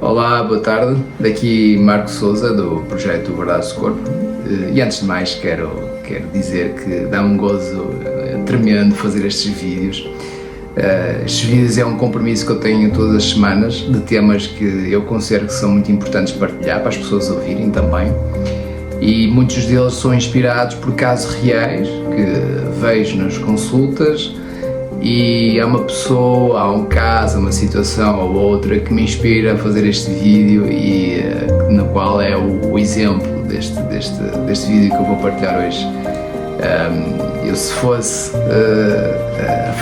Olá, boa tarde. Daqui Marco Souza, do projeto Verdade do Corpo. E antes de mais quero dizer que dá-me um gozo tremendo fazer estes vídeos. Estes vídeos é um compromisso que eu tenho todas as semanas, de temas que eu considero que são muito importantes partilhar, para as pessoas ouvirem também. E muitos deles são inspirados por casos reais que vejo nas consultas, e há uma pessoa, há um caso, uma situação ou outra que me inspira a fazer este vídeo e no qual é o exemplo deste vídeo que eu vou partilhar hoje. Eu, se fosse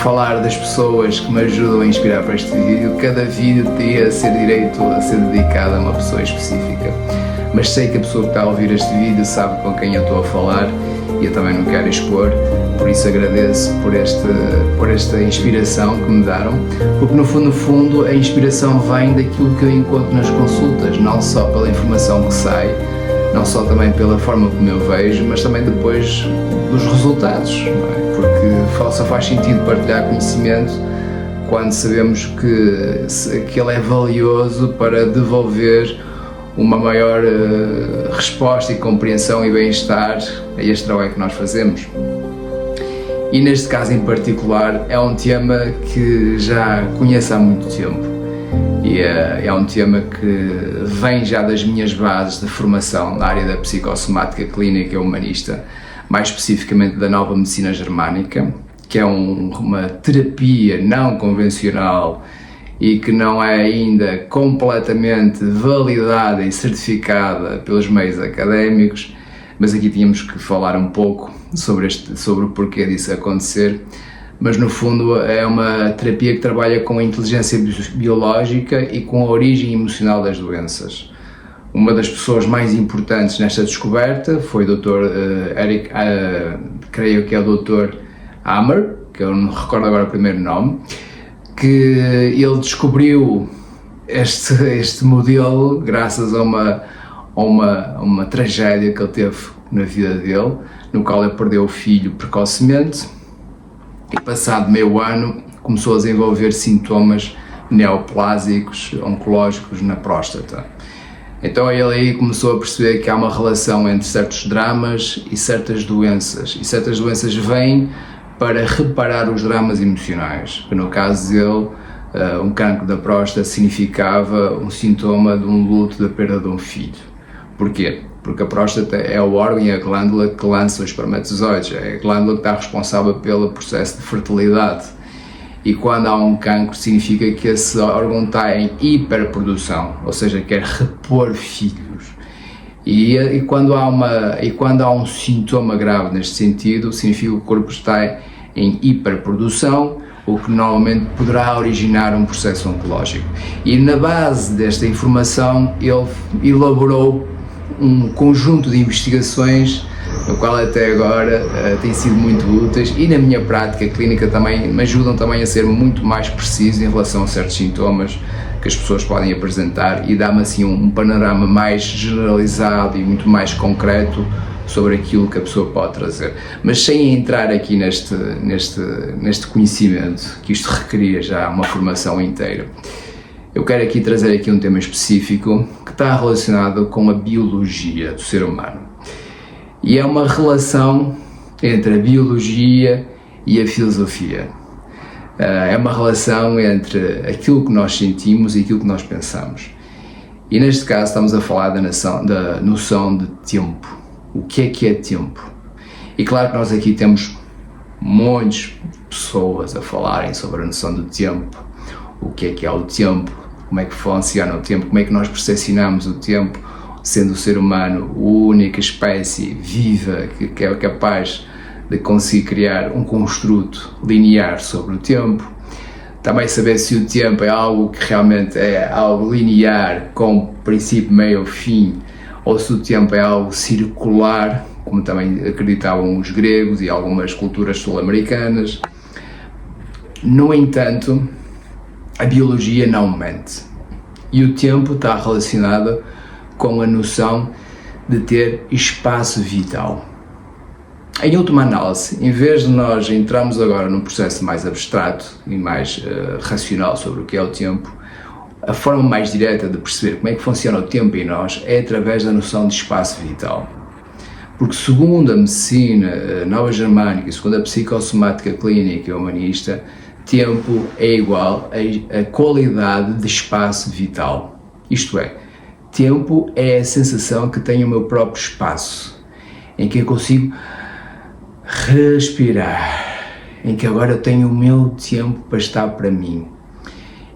falar das pessoas que me ajudam a inspirar para este vídeo, cada vídeo teria a ser direito a ser dedicado a uma pessoa específica. Mas sei que a pessoa que está a ouvir este vídeo sabe com quem eu estou a falar e eu também não quero expor, por isso agradeço por esta inspiração que me deram, porque no fundo a inspiração vem daquilo que eu encontro nas consultas, não só pela informação que sai, não só também pela forma como eu vejo, mas também depois dos resultados, não é? Porque só faz sentido partilhar conhecimento quando sabemos que ele é valioso para devolver uma maior resposta e compreensão e bem-estar a este trabalho que nós fazemos. E neste caso em particular é um tema que já conheço há muito tempo e é um tema que vem já das minhas bases de formação na área da psicossomática clínica e humanista, mais especificamente da nova medicina germânica, que é uma terapia não convencional e que não é ainda completamente validada e certificada pelos meios académicos, mas aqui tínhamos que falar um pouco sobre o porquê disso acontecer. Mas no fundo é uma terapia que trabalha com a inteligência biológica e com a origem emocional das doenças. Uma das pessoas mais importantes nesta descoberta foi o Dr. Eric, creio que é o Dr. Hammer, que eu não recordo agora o primeiro nome, que ele descobriu este modelo graças a uma tragédia que ele teve na vida dele, no qual ele perdeu o filho precocemente e passado meio ano começou a desenvolver sintomas neoplásicos oncológicos na próstata. Então ele aí começou a perceber que há uma relação entre certos dramas e certas doenças vêm para reparar os dramas emocionais, que no caso dele, um cancro da próstata significava um sintoma de um luto da perda de um filho. Porquê? Porque a próstata é o órgão e a glândula que lança os espermatozoides, é a glândula que está responsável pelo processo de fertilidade. E quando há um cancro significa que esse órgão está em hiperprodução, ou seja, quer repor filhos. E quando há um sintoma grave neste sentido, significa que o corpo está em hiperprodução, o que normalmente poderá originar um processo oncológico. E na base desta informação ele elaborou um conjunto de investigações, no qual até agora têm sido muito úteis e na minha prática clínica também me ajudam também a ser muito mais preciso em relação a certos sintomas que as pessoas podem apresentar e dá-me assim um panorama mais generalizado e muito mais concreto sobre aquilo que a pessoa pode trazer. Mas sem entrar aqui neste conhecimento, que isto requeria já uma formação inteira, eu quero aqui trazer aqui um tema específico que está relacionado com a biologia do ser humano. E é uma relação entre a biologia e a filosofia. É uma relação entre aquilo que nós sentimos e aquilo que nós pensamos. E neste caso estamos a falar da noção de tempo. O que é tempo? E claro que nós aqui temos muitas pessoas a falarem sobre a noção do tempo. O que é o tempo? Como é que funciona o tempo? Como é que nós percepcionamos o tempo? Sendo o ser humano a única espécie viva que é capaz de conseguir criar um construto linear sobre o tempo. Também saber se o tempo é algo que realmente é algo linear, com princípio, meio, fim, ou se o tempo é algo circular, como também acreditavam os gregos e algumas culturas sul-americanas. No entanto, a biologia não mente. E o tempo está relacionado com a noção de ter espaço vital. Em última análise, em vez de nós entrarmos agora num processo mais abstrato e mais racional sobre o que é o tempo, a forma mais direta de perceber como é que funciona o tempo em nós é através da noção de espaço vital. Porque segundo a medicina nova germânica e segundo a psicossomática clínica e humanista, tempo é igual a qualidade de espaço vital. Isto é, tempo é a sensação que tenho o meu próprio espaço, em que eu consigo respirar, em que agora eu tenho o meu tempo para estar para mim.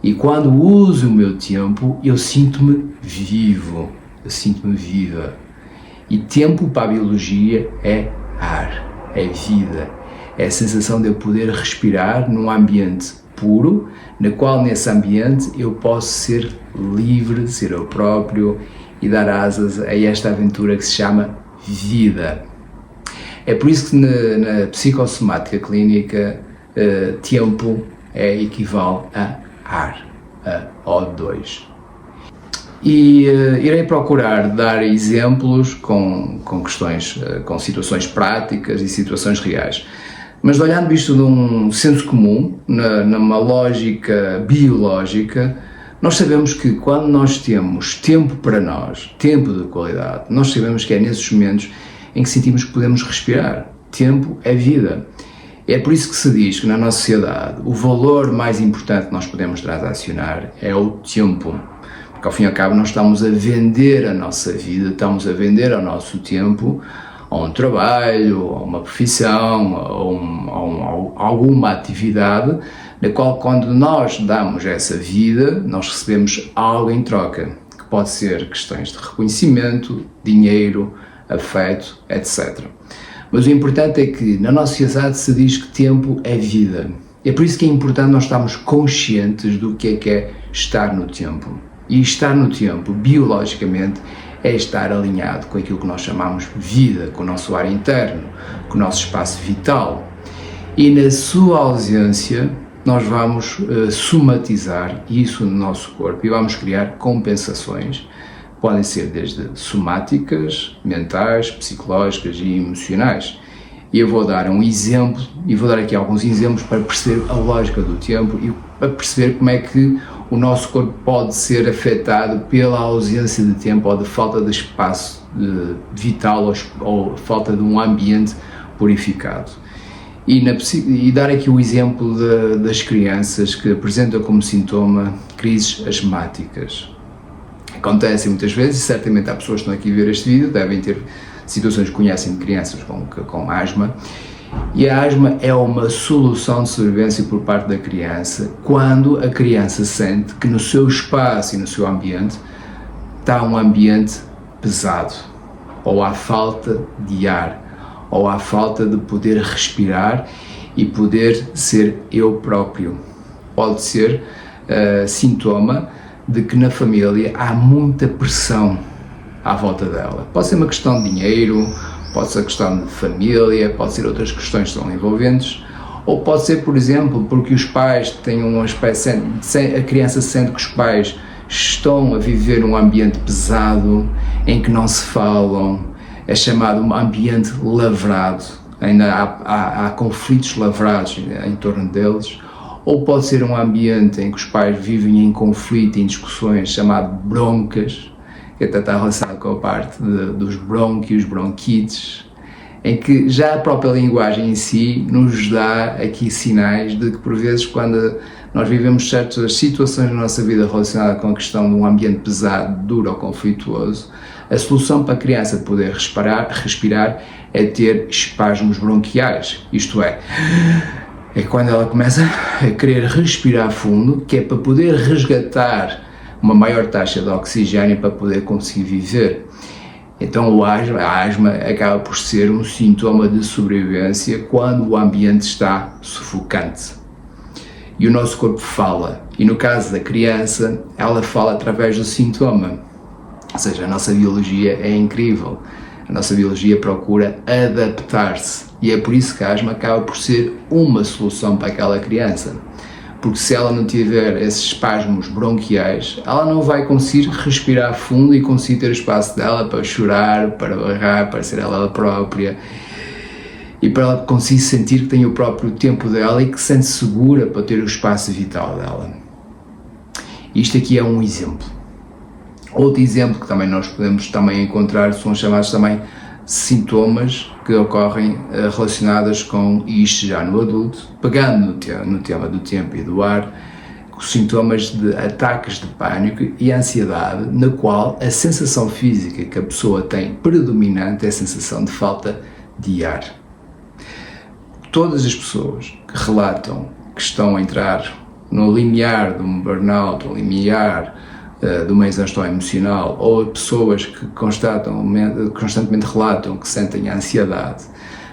E quando uso o meu tempo, eu sinto-me vivo, eu sinto-me viva. E tempo para a biologia é ar, é vida, é a sensação de eu poder respirar num ambiente puro, na qual nesse ambiente eu posso ser livre, ser eu próprio e dar asas a esta aventura que se chama vida. É por isso que na psicossomática clínica, tempo equivale a ar, a O2. E irei procurar dar exemplos com questões, com situações práticas e situações reais. Mas olhando isto de um senso comum, numa lógica biológica, nós sabemos que quando nós temos tempo para nós, tempo de qualidade, nós sabemos que é nesses momentos em que sentimos que podemos respirar. Tempo é vida. É por isso que se diz que na nossa sociedade o valor mais importante que nós podemos transacionar é o tempo. Porque ao fim e ao cabo nós estamos a vender a nossa vida, estamos a vender o nosso tempo a um trabalho, a uma profissão, a alguma atividade, na qual quando nós damos essa vida, nós recebemos algo em troca, que pode ser questões de reconhecimento, dinheiro, afeto, etc. Mas o importante é que na nossa sociedade se diz que tempo é vida. É por isso que é importante nós estarmos conscientes do que é estar no tempo. E estar no tempo, biologicamente, é estar alinhado com aquilo que nós chamamos vida, com o nosso ar interno, com o nosso espaço vital. E na sua ausência, nós vamos somatizar isso no nosso corpo e vamos criar compensações. Podem ser desde somáticas, mentais, psicológicas e emocionais. E eu vou dar um exemplo, e vou dar aqui alguns exemplos para perceber a lógica do tempo e para perceber como é que o nosso corpo pode ser afetado pela ausência de tempo ou de falta de espaço vital ou falta de um ambiente purificado. E dar aqui o exemplo das crianças que apresentam como sintoma crises asmáticas. Acontecem muitas vezes, e certamente há pessoas que estão aqui a ver este vídeo, devem ter situações que conhecem de crianças com asma, e a asma é uma solução de sobrevivência por parte da criança quando a criança sente que no seu espaço e no seu ambiente está um ambiente pesado, ou há falta de ar, ou há falta de poder respirar e poder ser eu próprio. Pode ser sintoma de que na família há muita pressão à volta dela. Pode ser uma questão de dinheiro, pode ser questão de família, pode ser outras questões que estão envolventes, ou pode ser, por exemplo, porque os pais têm uma espécie, a criança sente que os pais estão a viver um ambiente pesado, em que não se falam, é chamado um ambiente lavrado, ainda há conflitos lavrados em torno deles, ou pode ser um ambiente em que os pais vivem em conflito, em discussões, chamado broncas, que até está relacionado com a parte dos brônquios, bronquites, em que já a própria linguagem em si nos dá aqui sinais de que por vezes quando nós vivemos certas situações na nossa vida relacionadas com a questão de um ambiente pesado, duro ou conflituoso, a solução para a criança poder respirar é ter espasmos bronquiais, isto é quando ela começa a querer respirar fundo, que é para poder resgatar uma maior taxa de oxigênio para poder conseguir viver. Então a asma acaba por ser um sintoma de sobrevivência quando o ambiente está sufocante. E o nosso corpo fala, e no caso da criança, ela fala através do sintoma. Ou seja, a nossa biologia é incrível. A nossa biologia procura adaptar-se e é por isso que a asma acaba por ser uma solução para aquela criança. Porque se ela não tiver esses espasmos bronquiais, ela não vai conseguir respirar fundo e conseguir ter o espaço dela para chorar, para berrar, para ser ela própria e para ela conseguir sentir que tem o próprio tempo dela e que se sente segura para ter o espaço vital dela. Isto aqui é um exemplo. Outro exemplo que também nós podemos também encontrar são chamados também sintomas que ocorrem relacionados com isto já no adulto, pegando no tema do tempo e do ar, sintomas de ataques de pânico e ansiedade, na qual a sensação física que a pessoa tem predominante é a sensação de falta de ar. Todas as pessoas que relatam que estão a entrar no limiar de um burnout, no limiar de uma exaustão emocional, ou pessoas que constantemente relatam que sentem ansiedade,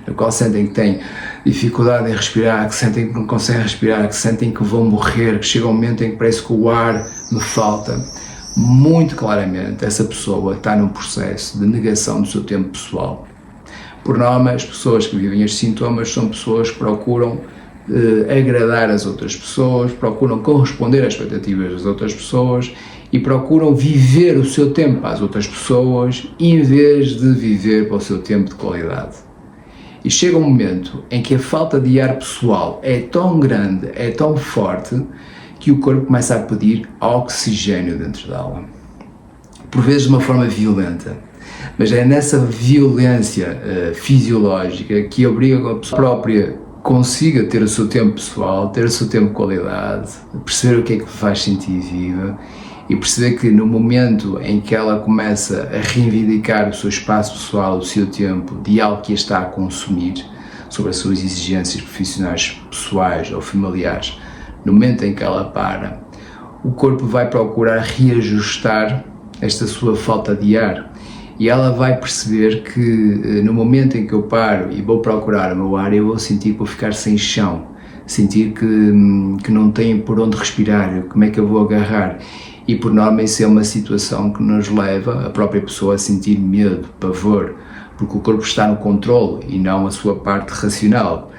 no qual sentem que têm dificuldade em respirar, que sentem que não conseguem respirar, que sentem que vão morrer, que chega um momento em que parece que o ar me falta, muito claramente essa pessoa está num processo de negação do seu tempo pessoal. Por norma, as pessoas que vivem estes sintomas são pessoas que procuram agradar as outras pessoas, procuram corresponder às expectativas das outras pessoas e procuram viver o seu tempo às outras pessoas em vez de viver para o seu tempo de qualidade. E chega um momento em que a falta de ar pessoal é tão grande, é tão forte, que o corpo começa a pedir oxigênio dentro dela. Por vezes de uma forma violenta, mas é nessa violência fisiológica que obriga a pessoa própria consiga ter o seu tempo pessoal, ter o seu tempo de qualidade, perceber o que é que faz sentir viva e perceber que no momento em que ela começa a reivindicar o seu espaço pessoal, o seu tempo, de algo que a está a consumir, sobre as suas exigências profissionais, pessoais ou familiares, no momento em que ela para, o corpo vai procurar reajustar esta sua falta de ar e ela vai perceber que no momento em que eu paro e vou procurar o meu ar, eu vou sentir que vou ficar sem chão, sentir que não tenho por onde respirar, como é que eu vou agarrar. E por norma isso é uma situação que nos leva a própria pessoa a sentir medo, pavor, porque o corpo está no controle e não a sua parte racional.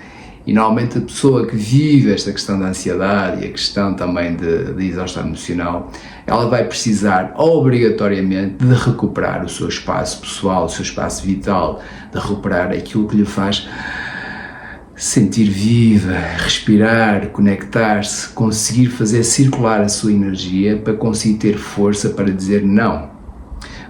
E normalmente a pessoa que vive esta questão da ansiedade e a questão também de exaustão emocional, ela vai precisar obrigatoriamente de recuperar o seu espaço pessoal, o seu espaço vital, de recuperar aquilo que lhe faz sentir viva, respirar, conectar-se, conseguir fazer circular a sua energia para conseguir ter força para dizer não.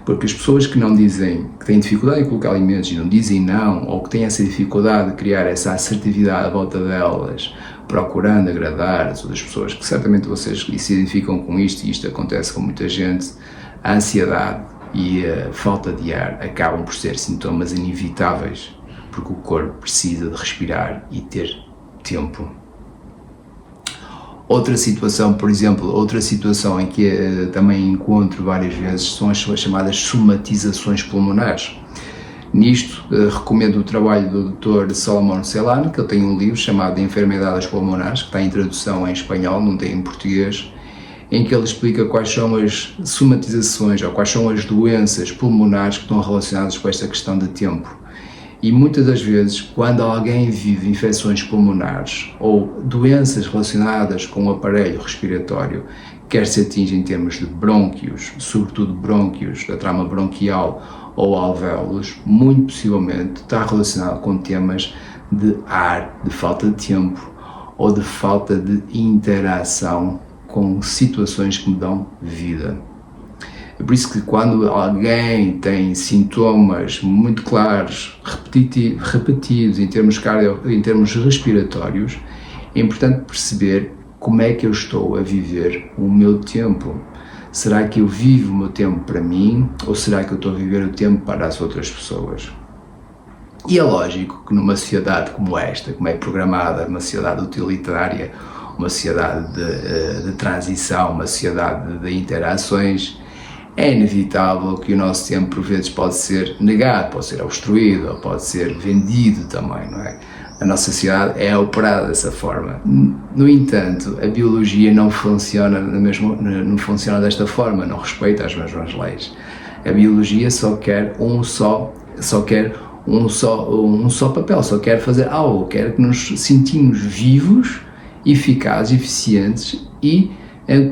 Porque as pessoas que não dizem, que têm dificuldade em colocar alimentos e não dizem não, ou que têm essa dificuldade de criar essa assertividade à volta delas, procurando agradar as outras pessoas, que certamente vocês se identificam com isto, e isto acontece com muita gente, a ansiedade e a falta de ar acabam por ser sintomas inevitáveis, porque o corpo precisa de respirar e ter tempo. Outra situação, por exemplo, outra situação em que também encontro várias vezes são as chamadas somatizações pulmonares. Nisto, recomendo o trabalho do Dr. Salomão Celan, que ele tem um livro chamado Enfermedades Pulmonares, que está em tradução em espanhol, não tem em português, em que ele explica quais são as somatizações ou quais são as doenças pulmonares que estão relacionadas com esta questão de tempo. E muitas das vezes, quando alguém vive infecções pulmonares ou doenças relacionadas com o aparelho respiratório, quer se atinja em termos de brônquios, sobretudo brônquios, da trama bronquial ou alvéolos, muito possivelmente está relacionado com temas de ar, de falta de tempo ou de falta de interação com situações que me dão vida. É por isso que quando alguém tem sintomas muito claros, repetidos em termos respiratórios, é importante perceber como é que eu estou a viver o meu tempo. Será que eu vivo o meu tempo para mim ou será que eu estou a viver o tempo para as outras pessoas? E é lógico que numa sociedade como esta, como é programada, uma sociedade utilitária, uma sociedade de transição, uma sociedade de interações, é inevitável que o nosso tempo por vezes pode ser negado, pode ser obstruído, ou pode ser vendido também, não é? A nossa sociedade é operada dessa forma. No entanto, a biologia não funciona desta forma, não respeita as mesmas leis. A biologia só quer um só papel, só quer fazer algo, quer que nos sentimos vivos, eficazes, eficientes e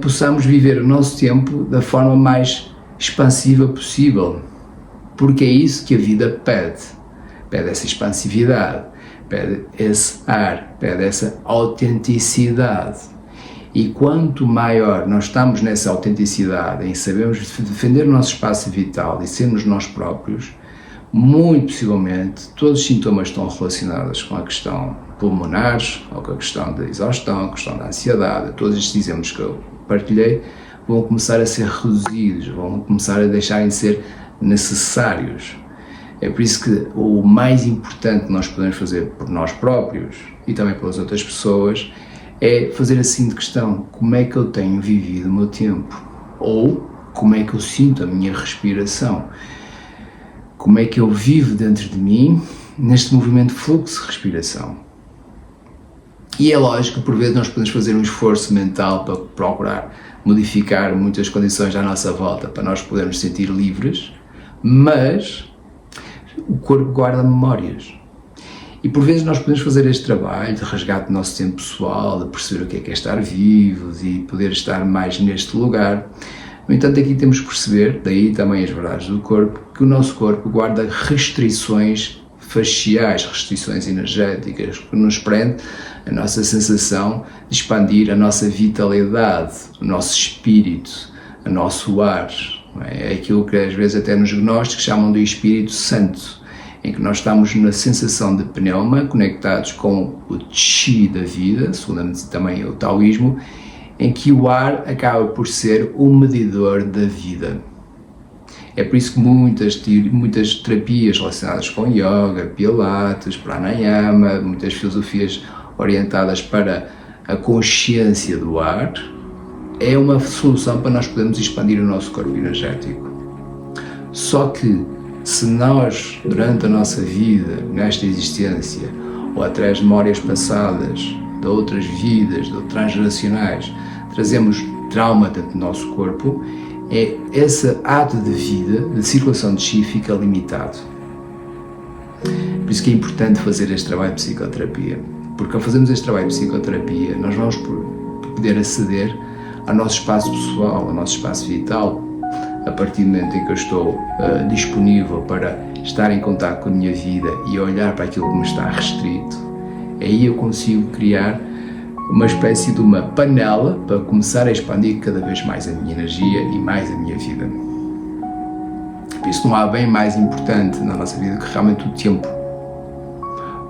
possamos viver o nosso tempo da forma mais expansiva possível, porque é isso que a vida pede essa expansividade, pede esse ar, pede essa autenticidade. E quanto maior nós estamos nessa autenticidade, em sabermos defender o nosso espaço vital e sermos nós próprios, muito possivelmente todos os sintomas estão relacionados com a questão pulmonares, ou com a questão da exaustão, a questão da ansiedade, todos estes exemplos que eu partilhei, vão começar a ser reduzidos, vão começar a deixarem de ser necessários. É por isso que o mais importante que nós podemos fazer por nós próprios e também pelas outras pessoas é fazer a seguinte questão: como é que eu tenho vivido o meu tempo? Ou como é que eu sinto a minha respiração? Como é que eu vivo dentro de mim neste movimento de fluxo de respiração? E é lógico que por vezes nós podemos fazer um esforço mental para procurar modificar muitas condições à nossa volta para nós podermos sentir livres, mas o corpo guarda memórias. E por vezes nós podemos fazer este trabalho de resgate do nosso tempo pessoal, de perceber o que é estar vivos e poder estar mais neste lugar. No entanto, aqui temos que perceber, daí também as verdades do corpo, que o nosso corpo guarda restrições faciais, restrições energéticas, que nos prende a nossa sensação de expandir a nossa vitalidade, o nosso espírito, o nosso ar. É aquilo que às vezes até nos gnósticos chamam de Espírito Santo, em que nós estamos na sensação de pneuma, conectados com o chi da vida, segundo também o taoísmo, em que o ar acaba por ser o medidor da vida. É por isso que muitas terapias relacionadas com yoga, pilates, pranayama, muitas filosofias orientadas para a consciência do ar, é uma solução para nós podermos expandir o nosso corpo energético. Só que se nós, durante a nossa vida, nesta existência, ou através de memórias passadas, de outras vidas, de transgeracionais, trazemos trauma dentro do nosso corpo, esse ato de vida, de circulação de chi, fica limitado. Por isso que é importante fazer este trabalho de psicoterapia, porque ao fazermos este trabalho de psicoterapia, nós vamos poder aceder ao nosso espaço pessoal, ao nosso espaço vital, a partir do momento em que eu estou disponível para estar em contato com a minha vida e olhar para aquilo que me está restrito. Aí eu consigo criar uma espécie de uma panela para começar a expandir cada vez mais a minha energia e mais a minha vida. Por isso não há bem mais importante na nossa vida que realmente o tempo.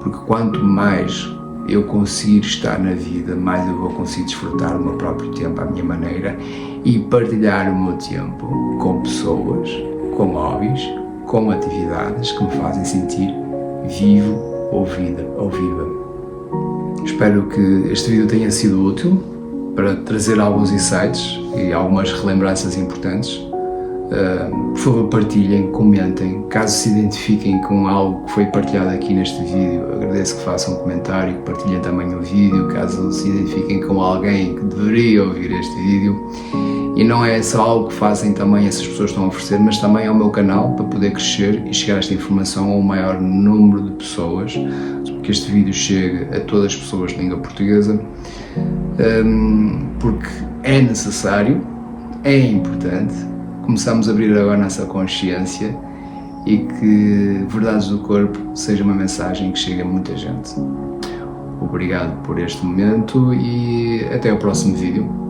Porque quanto mais eu conseguir estar na vida, mais eu vou conseguir desfrutar o meu próprio tempo à minha maneira e partilhar o meu tempo com pessoas, com hobbies, com atividades que me fazem sentir vivo ou viva. Espero que este vídeo tenha sido útil para trazer alguns insights e algumas relembranças importantes. Por favor, partilhem, comentem. Caso se identifiquem com algo que foi partilhado aqui neste vídeo, agradeço que façam um comentário, que partilhem também o vídeo. Caso se identifiquem com alguém que deveria ouvir este vídeo, e não é só algo que fazem também essas pessoas estão a oferecer, mas também ao meu canal para poder crescer e chegar esta informação a um maior número de pessoas, que este vídeo chegue a todas as pessoas de língua portuguesa, porque é necessário, é importante começarmos a abrir agora a nossa consciência e que Verdades do Corpo seja uma mensagem que chegue a muita gente. Obrigado por este momento e até o próximo vídeo.